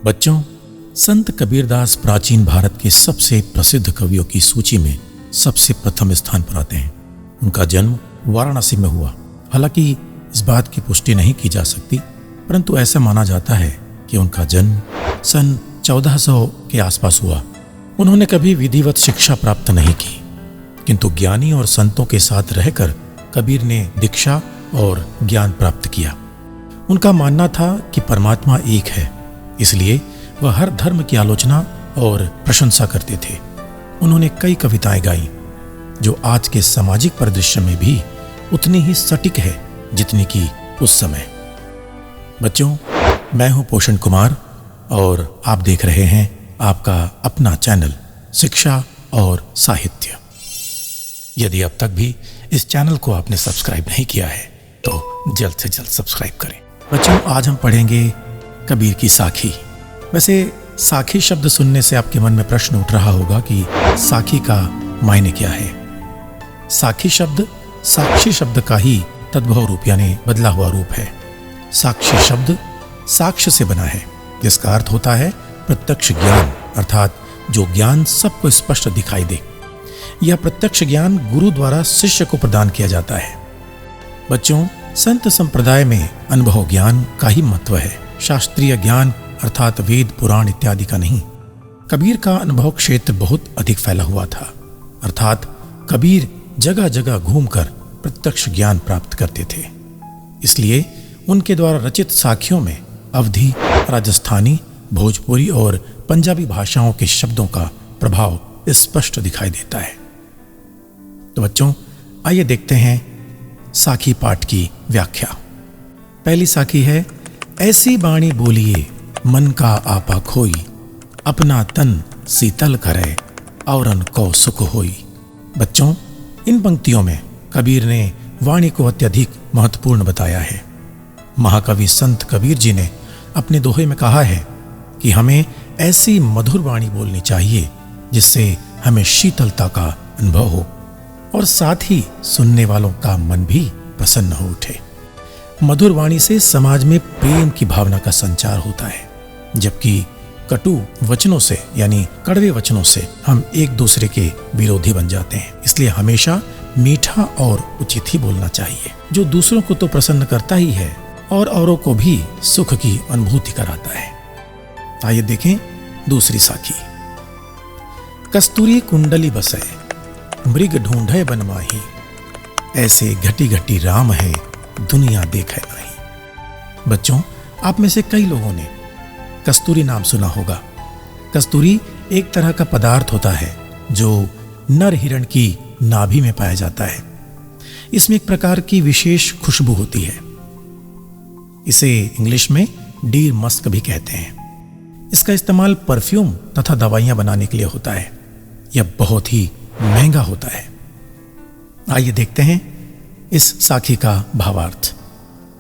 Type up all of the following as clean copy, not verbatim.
बच्चों, संत कबीरदास प्राचीन भारत के सबसे प्रसिद्ध कवियों की सूची में सबसे प्रथम स्थान पर आते हैं। उनका जन्म वाराणसी में हुआ। हालांकि इस बात की पुष्टि नहीं की जा सकती, परंतु ऐसा माना जाता है कि उनका जन्म सन 1400 के आसपास हुआ। उन्होंने कभी विधिवत शिक्षा प्राप्त नहीं की, किंतु ज्ञानी और संतों के साथ रहकर कबीर ने दीक्षा और ज्ञान प्राप्त किया। उनका मानना था कि परमात्मा एक है, इसलिए वह हर धर्म की आलोचना और प्रशंसा करते थे। उन्होंने कई कविताएं गाई जो आज के सामाजिक परिदृश्य में भी उतनी ही सटीक है जितनी कि उस समय। बच्चों, मैं हूं पोषण कुमार और आप देख रहे हैं आपका अपना चैनल शिक्षा और साहित्य। यदि अब तक भी इस चैनल को आपने सब्सक्राइब नहीं किया है तो जल्द से जल्द सब्सक्राइब करें। बच्चों, आज हम पढ़ेंगे कबीर की साखी। वैसे साखी शब्द सुनने से आपके मन में प्रश्न उठ रहा होगा कि साखी का मायने क्या है। साखी शब्द साक्षी शब्द का ही तद्भव रूप यानी बदला हुआ रूप है। साक्षी शब्द साक्ष्य से बना है, जिसका अर्थ होता है प्रत्यक्ष ज्ञान, अर्थात जो ज्ञान सबको स्पष्ट दिखाई दे। यह प्रत्यक्ष ज्ञान गुरु द्वारा शिष्य को प्रदान किया जाता है। बच्चों, संत संप्रदाय में अनुभव ज्ञान का ही महत्व है, शास्त्रीय ज्ञान अर्थात वेद पुराण इत्यादि का नहीं। कबीर का अनुभव क्षेत्र बहुत अधिक फैला हुआ था, अर्थात कबीर जगह जगह घूमकर प्रत्यक्ष ज्ञान प्राप्त करते थे। इसलिए उनके द्वारा रचित साखियों में अवधी, राजस्थानी, भोजपुरी और पंजाबी भाषाओं के शब्दों का प्रभाव स्पष्ट दिखाई देता है। तो बच्चों, आइए देखते हैं साखी पाठ की व्याख्या। पहली साखी है, ऐसी बाणी बोलिए मन का आपा खोई, अपना तन शीतल करे औरन को सुख होई। बच्चों, इन पंक्तियों में कबीर ने वाणी को अत्यधिक महत्वपूर्ण बताया है। महाकवि संत कबीर जी ने अपने दोहे में कहा है कि हमें ऐसी मधुर वाणी बोलनी चाहिए जिससे हमें शीतलता का अनुभव हो और साथ ही सुनने वालों का मन भी प्रसन्न हो उठे। मधुर वाणी से समाज में प्रेम की भावना का संचार होता है, जबकि कटु वचनों से यानी कड़वे वचनों से हम एक दूसरे के विरोधी बन जाते हैं। इसलिए हमेशा मीठा और उचित ही बोलना चाहिए, जो दूसरों को तो प्रसन्न करता ही है और औरों को भी सुख की अनुभूति कराता है। आइए देखें दूसरी साखी। कस्तूरी कुंडली बसे मृग ढूंढे बनमाही, ऐसे घटी घटी राम है दुनिया देखे नहीं। बच्चों, आप में से कई लोगों ने कस्तूरी नाम सुना होगा। कस्तूरी एक तरह का पदार्थ होता है जो नर हिरण की नाभि में पाया जाता है। इसमें एक प्रकार की विशेष खुशबू होती है। इसे इंग्लिश में डीर मस्क भी कहते हैं। इसका इस्तेमाल परफ्यूम तथा दवाइयां बनाने के लिए होता है। यह बहुत ही महंगा होता है। आइए देखते हैं इस साखी का भावार्थ।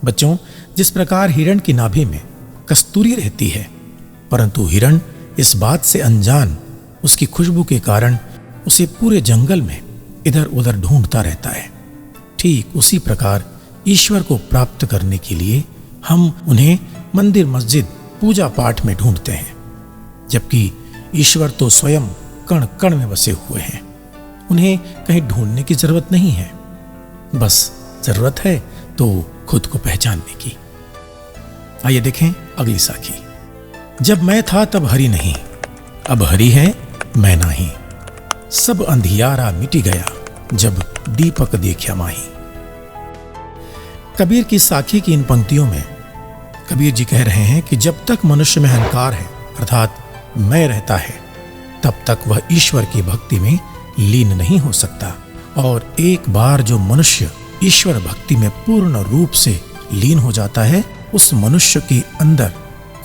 बच्चों, जिस प्रकार हिरण की नाभि में कस्तूरी रहती है, परंतु हिरण इस बात से अनजान उसकी खुशबू के कारण उसे पूरे जंगल में इधर उधर ढूंढता रहता है, ठीक उसी प्रकार ईश्वर को प्राप्त करने के लिए हम उन्हें मंदिर, मस्जिद, पूजा पाठ में ढूंढते हैं, जबकि ईश्वर तो स्वयं कण कण में बसे हुए हैं। उन्हें कहीं ढूंढने की जरूरत नहीं है, बस जरूरत है तो खुद को पहचानने की। आइए देखें अगली साखी। जब मैं था तब हरि नहीं, अब हरि है मैं नाही, सब अंधियारा मिटी गया जब दीपक देखा माही। कबीर की साखी की इन पंक्तियों में कबीर जी कह रहे हैं कि जब तक मनुष्य में अहंकार है अर्थात मैं रहता है, तब तक वह ईश्वर की भक्ति में लीन नहीं हो सकता। और एक बार जो मनुष्य ईश्वर भक्ति में पूर्ण रूप से लीन हो जाता है, उस मनुष्य के अंदर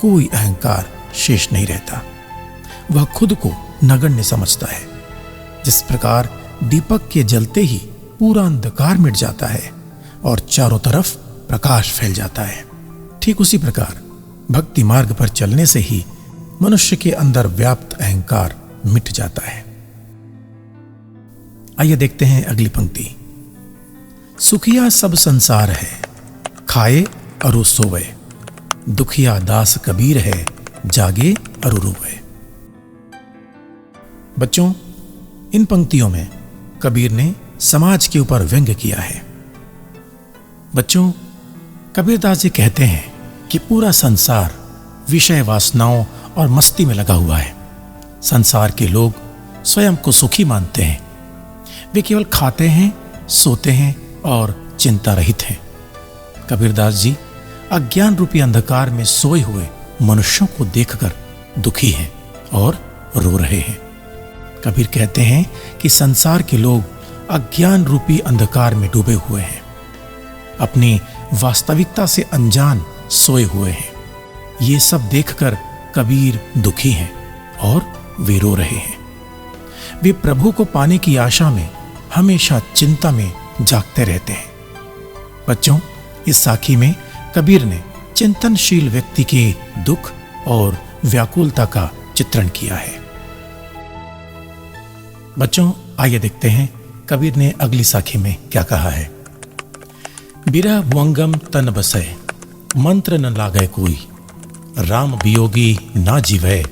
कोई अहंकार शेष नहीं रहता। वह खुद को नगण्य समझता है। जिस प्रकार दीपक के जलते ही पूरा अंधकार मिट जाता है और चारों तरफ प्रकाश फैल जाता है, ठीक उसी प्रकार भक्ति मार्ग पर चलने से ही मनुष्य के अंदर व्याप्त अहंकार मिट जाता है। आइए देखते हैं अगली पंक्ति। सुखिया सब संसार है, खाए और सोवे, दुखिया दास कबीर है, जागे अरुरु भय। बच्चों, इन पंक्तियों में कबीर ने समाज के ऊपर व्यंग्य किया है। बच्चों, कबीरदास जी कहते हैं कि पूरा संसार विषय वासनाओं और मस्ती में लगा हुआ है। संसार के लोग स्वयं को सुखी मानते हैं। वे केवल खाते हैं, सोते हैं और चिंता रहित हैं। कबीरदास जी अज्ञान रूपी अंधकार में सोए हुए मनुष्यों को देखकर दुखी हैं और रो रहे हैं। कबीर कहते हैं कि संसार के लोग अज्ञान रूपी अंधकार में डूबे हुए हैं, अपनी वास्तविकता से अनजान सोए हुए हैं। ये सब देखकर कबीर दुखी हैं और वे रो रहे हैं। वे प्रभु को पाने की आशा में हमेशा चिंता में जागते रहते हैं। बच्चों, इस साखी में कबीर ने चिंतनशील व्यक्ति के दुख और व्याकुलता का चित्रण किया है। बच्चों, आइए देखते हैं कबीर ने अगली साखी में क्या कहा है। बिरह भुअंगम तन बसै, मंत्र न लागै कोई, राम वियोगी ना जीवै,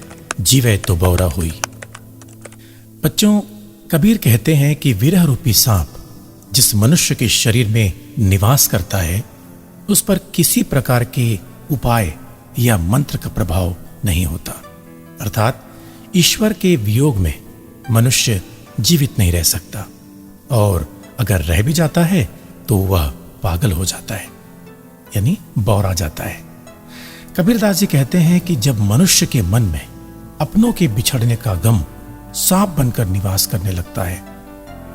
जीवै तो बौरा हुई। बच्चों, कबीर कहते हैं कि विरह रूपी सांप जिस मनुष्य के शरीर में निवास करता है, उस पर किसी प्रकार के उपाय या मंत्र का प्रभाव नहीं होता। अर्थात ईश्वर के वियोग में मनुष्य जीवित नहीं रह सकता, और अगर रह भी जाता है तो वह पागल हो जाता है, यानी बौरा जाता है। कबीरदास जी कहते हैं कि जब मनुष्य के मन में अपनों के बिछड़ने का गम सांप बनकर निवास करने लगता है,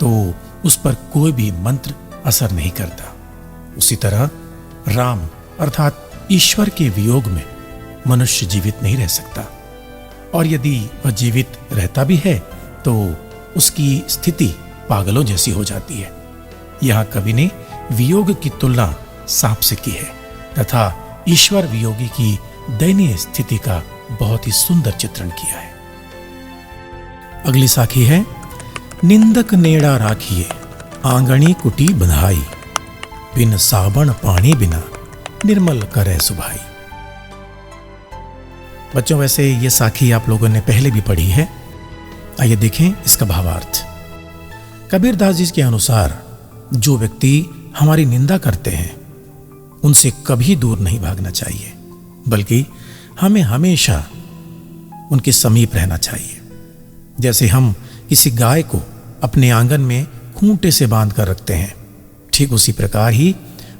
तो उस पर कोई भी मंत्र असर नहीं करता। उसी तरह राम अर्थात ईश्वर के वियोग में मनुष्य जीवित नहीं रह सकता, और यदि वह जीवित रहता भी है तो उसकी स्थिति पागलों जैसी हो जाती है। यहाँ कवि ने वियोग की तुलना सांप से की है तथा ईश्वर वियोगी की दयनीय स्थिति का बहुत ही सुंदर चित्रण किया है। अगली साखी है। निंदक नेड़ा राखिए, आंगणी कुटी बंधाई, बिन साबण पानी बिना, निर्मल करे सुभाई। बच्चों, वैसे ये साखी आप लोगों ने पहले भी पढ़ी है। आइए देखें इसका भावार्थ। कबीरदास जी के अनुसार जो व्यक्ति हमारी निंदा करते हैं, उनसे कभी दूर नहीं भागना चाहिए, बल्कि हमें हमेशा उनके समीप रहना चाहिए। जैसे हम किसी गाय को अपने आंगन में खूंटे से बांध कर रखते हैं, ठीक उसी प्रकार ही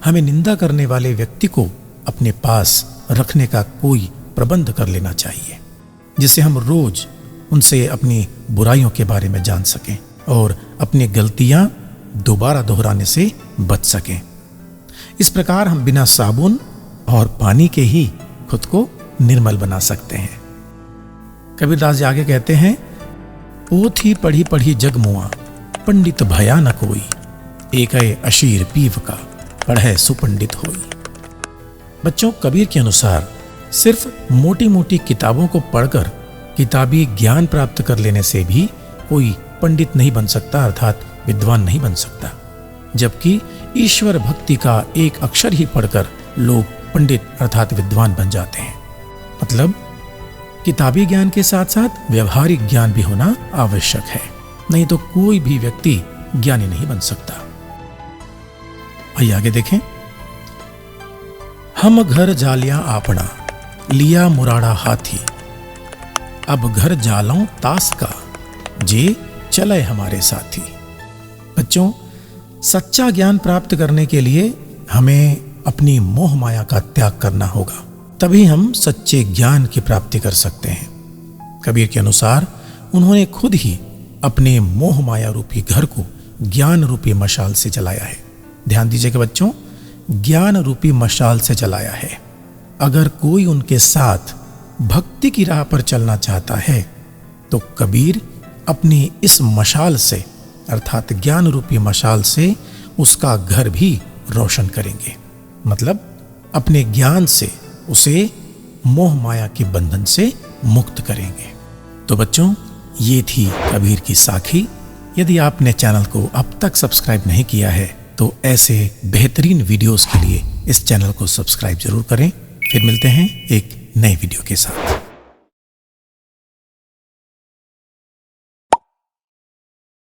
हमें निंदा करने वाले व्यक्ति को अपने पास रखने का कोई प्रबंध कर लेना चाहिए, जिससे हम रोज उनसे अपनी बुराइयों के बारे में जान सकें और अपनी गलतियां दोबारा दोहराने से बच सकें। इस प्रकार हम बिना साबुन और पानी के ही खुद को निर्मल बना सकते हैं। कबीरदास जी आगे कहते हैं, पोथी पढ़ी पढ़ी जग मुआ, पंडित भया न कोई, एक अशीर पीव का, पढ़े सुपंडित होई। बच्चों, कबीर के अनुसार सिर्फ मोटी मोटी किताबों को पढ़कर किताबी ज्ञान प्राप्त कर लेने से भी कोई पंडित नहीं बन सकता, अर्थात विद्वान नहीं बन सकता। जबकि ईश्वर भक्ति का एक अक्षर ही पढ़कर लोग पंडित अर्थात विद्वान बन जाते हैं। मतलब किताबी ज्ञान के साथ साथ व्यवहारिक ज्ञान भी होना आवश्यक है, नहीं तो कोई भी व्यक्ति ज्ञानी नहीं बन सकता। आइए आगे देखें। हम घर जालिया आपना, लिया मुराड़ा हाथी, अब घर जालों तास का, जे चले हमारे साथी। बच्चों, सच्चा ज्ञान प्राप्त करने के लिए हमें अपनी मोह माया का त्याग करना होगा, तभी हम सच्चे ज्ञान की प्राप्ति कर सकते हैं। कबीर के अनुसार उन्होंने खुद ही अपने मोह माया रूपी घर को ज्ञान रूपी मशाल से जलाया है। ध्यान दीजिएगा बच्चों, ज्ञान रूपी मशाल से जलाया है। अगर कोई उनके साथ भक्ति की राह पर चलना चाहता है तो कबीर अपनी इस मशाल से अर्थात ज्ञान रूपी मशाल से उसका घर भी रोशन करेंगे। मतलब अपने ज्ञान से उसे मोह माया के बंधन से मुक्त करेंगे। तो बच्चों, ये थी कबीर की साखी। यदि आपने चैनल को अब तक सब्सक्राइब नहीं किया है तो ऐसे बेहतरीन वीडियोस के लिए इस चैनल को सब्सक्राइब जरूर करें। फिर मिलते हैं एक नए वीडियो के साथ।